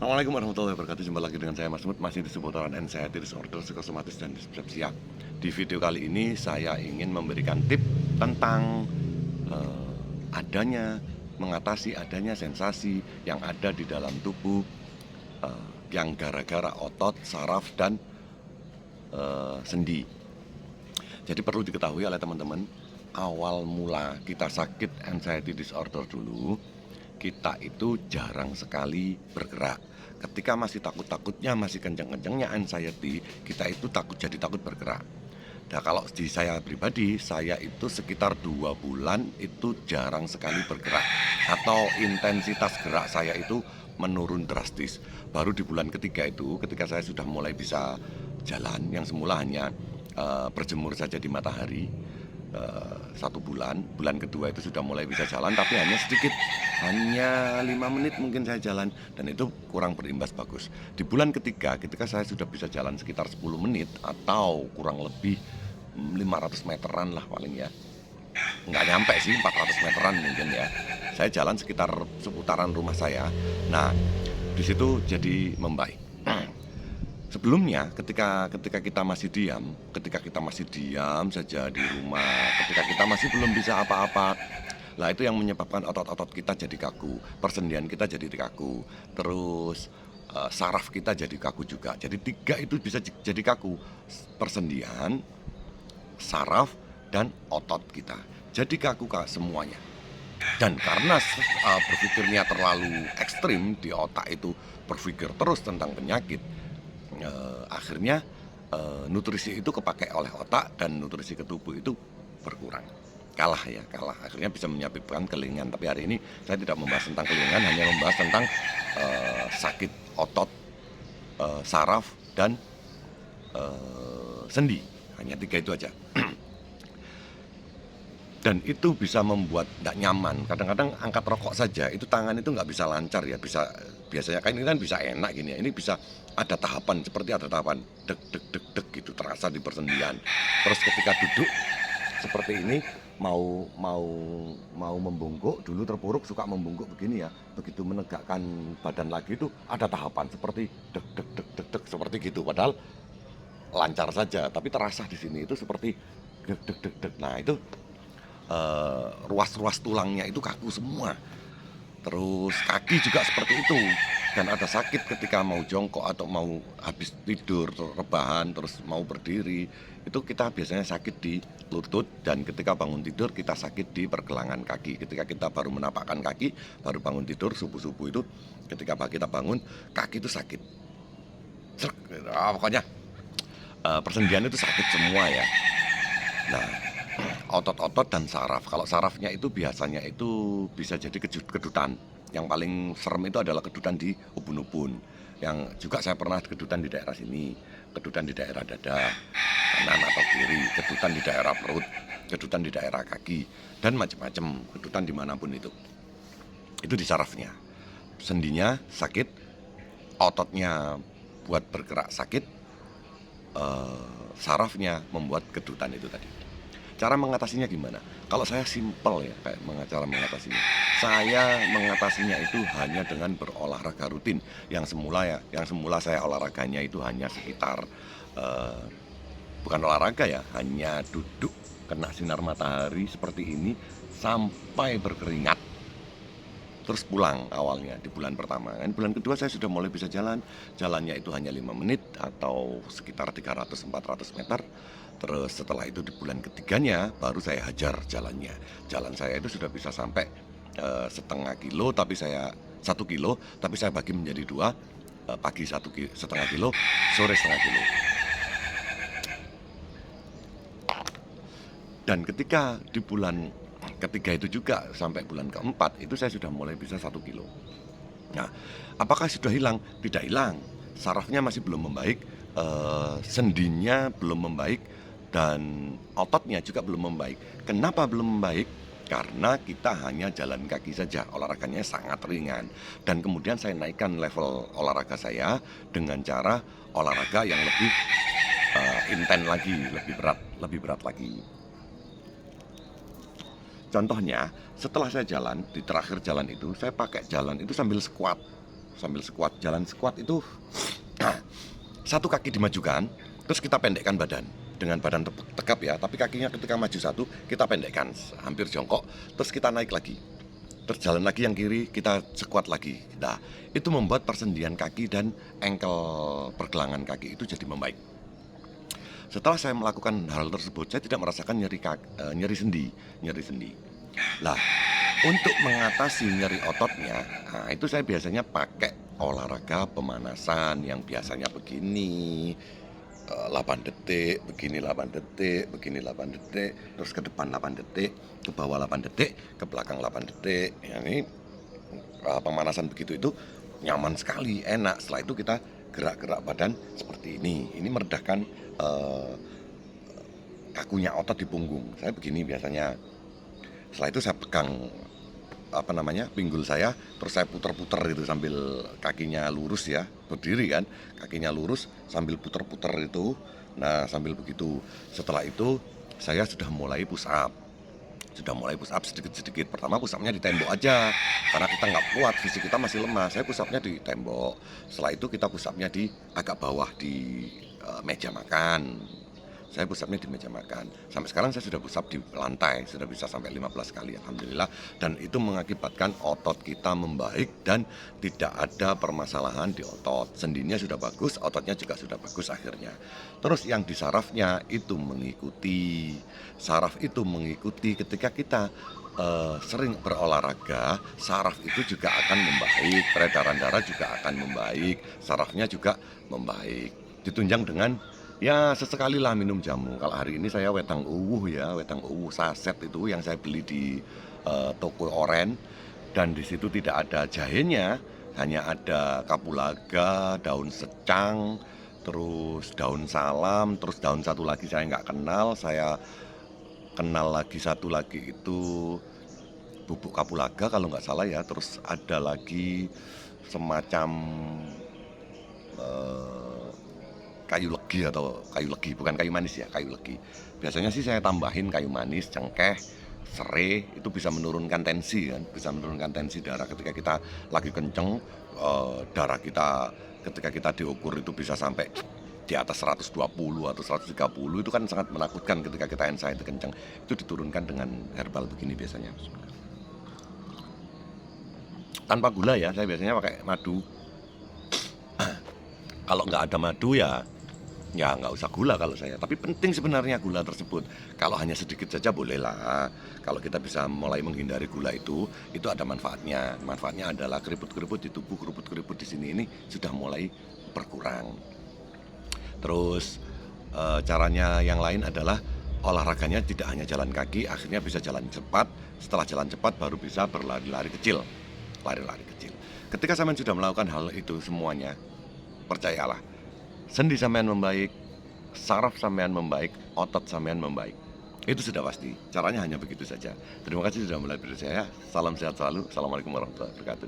Assalamualaikum warahmatullahi wabarakatuh. Jumpa lagi dengan saya Mas Mut, masih di seputaran anxiety disorder, psikosomatis dan dispepsia. Di video kali ini saya ingin memberikan tip tentang mengatasi adanya sensasi yang ada di dalam tubuh yang gara-gara otot, saraf dan sendi. Jadi perlu diketahui oleh teman-teman, awal mula kita sakit anxiety disorder dulu, kita itu jarang sekali bergerak. Ketika masih takut-takutnya, masih kenceng-kencengnya anxiety, kita itu jadi takut bergerak. Nah, kalau di saya pribadi, saya itu sekitar 2 bulan itu jarang sekali bergerak, atau intensitas gerak saya itu menurun drastis. Baru di bulan ketiga itu, ketika saya sudah mulai bisa jalan, yang semula hanya berjemur saja di matahari, 1 bulan kedua itu sudah mulai bisa jalan, tapi hanya sedikit, hanya 5 menit mungkin saya jalan, dan itu kurang berimbas bagus. Di bulan ketiga, ketika saya sudah bisa jalan sekitar 10 menit atau kurang lebih 500 meteran lah paling ya, nggak nyampe sih, 400 meteran mungkin ya, saya jalan sekitar seputaran rumah saya. Nah, di situ jadi membaik. Sebelumnya ketika kita masih diam saja di rumah, ketika kita masih belum bisa apa-apa, lah itu yang menyebabkan otot-otot kita jadi kaku, persendian kita jadi kaku, terus saraf kita jadi kaku juga. Jadi 3 itu bisa jadi kaku: persendian, saraf, dan otot kita. Jadi kaku semuanya. Dan karena berpikirnya terlalu ekstrim di otak itu, berpikir terus tentang penyakit, akhirnya nutrisi itu kepakai oleh otak dan nutrisi ke tubuh itu berkurang, kalah, akhirnya bisa menyebabkan kelingan. Tapi hari ini saya tidak membahas tentang kelingan, hanya membahas tentang sakit otot, saraf, dan sendi. Hanya 3 itu aja. Dan itu bisa membuat tidak nyaman. Kadang-kadang angkat rokok saja, itu tangan itu nggak bisa lancar ya. Biasanya kan ini kan bisa enak gini ya. Ini bisa ada tahapan, seperti ada tahapan deg deg deg deg gitu, terasa di persendian. Terus ketika duduk seperti ini, mau membungkuk, dulu terpuruk suka membungkuk begini ya. Begitu menegakkan badan lagi itu ada tahapan seperti deg deg deg deg deg seperti gitu. Padahal lancar saja, tapi terasa di sini itu seperti deg deg deg deg. Nah, itu ruas-ruas tulangnya itu kaku semua. Terus kaki juga seperti itu, dan ada sakit ketika mau jongkok atau mau habis tidur, rebahan, terus mau berdiri, itu kita biasanya sakit di lutut, dan ketika bangun tidur kita sakit di pergelangan kaki. Ketika kita baru menapakkan kaki, baru bangun tidur subuh-subuh itu, ketika kita bangun, kaki itu sakit. Pokoknya persendian itu sakit semua ya. Nah, otot-otot dan saraf. Kalau sarafnya itu biasanya itu bisa jadi kedutan. Yang paling serem itu adalah kedutan di ubun-ubun. Yang juga saya pernah kedutan di daerah sini, kedutan di daerah dada, kanan atau kiri, kedutan di daerah perut, kedutan di daerah kaki, dan macam-macam kedutan dimanapun itu. Itu di sarafnya. Sendinya sakit, ototnya buat bergerak sakit, sarafnya membuat kedutan itu tadi. Cara mengatasinya gimana? Kalau saya simpel ya, cara mengatasinya. Saya mengatasinya itu hanya dengan berolahraga rutin. Yang semula saya olahraganya itu hanya sekitar bukan olahraga ya, hanya duduk kena sinar matahari seperti ini sampai berkeringat. Terus pulang awalnya di bulan pertama. Dan bulan kedua saya sudah mulai bisa jalan. Jalannya itu hanya 5 menit atau sekitar 300-400 meter. Terus setelah itu di bulan ketiganya baru saya hajar jalannya. Jalan saya itu sudah bisa sampai setengah kilo, tapi 1 kilo, tapi saya bagi menjadi 2, pagi 1,5 kilo, sore setengah kilo. Dan ketika di bulan ketiga itu juga sampai bulan keempat itu saya sudah mulai bisa 1 kilo. Nah, apakah sudah hilang? Tidak hilang. Sarafnya masih belum membaik, sendinya belum membaik, dan ototnya juga belum membaik. Kenapa belum membaik? Karena kita hanya jalan kaki saja, olahraganya sangat ringan. Dan kemudian saya naikkan level olahraga saya dengan cara olahraga yang lebih intens lagi, lebih berat lagi. Contohnya, setelah saya jalan, di terakhir jalan itu, saya pakai jalan itu sambil squat. sambil squat. Jalan squat itu nah, satu kaki dimajukan, terus kita pendekkan badan dengan badan tegap ya, tapi kakinya ketika maju satu kita pendekkan hampir jongkok, terus kita naik lagi, terus jalan lagi yang kiri, kita sekuat lagi. Nah, itu membuat persendian kaki dan engkel pergelangan kaki itu jadi membaik. Setelah saya melakukan hal tersebut, saya tidak merasakan nyeri sendi, nyeri sendi. Lah, untuk mengatasi nyeri ototnya, nah itu saya biasanya pakai olahraga pemanasan yang biasanya begini, 8 detik, begini 8 detik, begini 8 detik, terus ke depan 8 detik, ke bawah 8 detik, ke belakang 8 detik. Ya, ini pemanasan begitu itu nyaman sekali, enak. Setelah itu kita gerak-gerak badan seperti ini. Ini meredahkan kakunya otot di punggung. Saya begini biasanya. Setelah itu saya pegang pinggul saya, terus saya puter-puter gitu sambil kakinya lurus ya, berdiri kan, kakinya lurus sambil puter-puter itu. Nah, sambil begitu. Setelah itu saya sudah mulai push up. Sudah mulai push up sedikit-sedikit. Pertama push up-nya di tembok aja, karena kita nggak kuat, fisik kita masih lemah. Saya push up-nya di tembok. Setelah itu kita push up-nya di agak bawah di meja makan. Saya push up-nya di meja makan. Sampai sekarang saya sudah push up di lantai, sudah bisa sampai 15 kali alhamdulillah. Dan itu mengakibatkan otot kita membaik dan tidak ada permasalahan di otot. Sendinya sudah bagus, ototnya juga sudah bagus akhirnya. Terus yang di sarafnya itu mengikuti. Saraf itu mengikuti ketika kita sering berolahraga, saraf itu juga akan membaik, peredaran darah juga akan membaik, sarafnya juga membaik. Ditunjang dengan ya sesekali lah minum jamu. Kalau hari ini saya wedang uwuh ya, wedang uwuh saset itu yang saya beli di toko oren, dan di situ tidak ada jahenya, hanya ada kapulaga, daun secang, terus daun salam, terus daun satu lagi saya nggak kenal, saya kenal lagi satu lagi itu bubuk kapulaga kalau nggak salah ya, terus ada lagi semacam eh, kayu legi atau kayu legi, bukan kayu manis ya, kayu legi. Biasanya sih saya tambahin kayu manis, cengkeh, serai, itu bisa menurunkan tensi kan, bisa menurunkan tensi darah ketika kita lagi kenceng. Darah kita ketika kita diukur itu bisa sampai di atas 120 atau 130, itu kan sangat menakutkan ketika kita anxiety kenceng. Itu diturunkan dengan herbal begini biasanya. Tanpa gula ya, saya biasanya pakai madu. Kalau nggak ada madu ya nggak usah gula kalau saya. Tapi penting sebenarnya gula tersebut. Kalau hanya sedikit saja bolehlah. Kalau kita bisa mulai menghindari gula itu ada manfaatnya. Manfaatnya adalah keriput-keriput di tubuh, keriput-keriput di sini ini sudah mulai berkurang. Terus caranya yang lain adalah olahraganya tidak hanya jalan kaki, akhirnya bisa jalan cepat. Setelah jalan cepat baru bisa berlari-lari kecil. Lari-lari kecil. Ketika sampean sudah melakukan hal itu semuanya, percayalah, sendi sampean membaik, saraf sampean membaik, otot sampean membaik. Itu sudah pasti. Caranya hanya begitu saja. Terima kasih sudah mulai bersama saya. Salam sehat selalu. Assalamualaikum warahmatullahi wabarakatuh.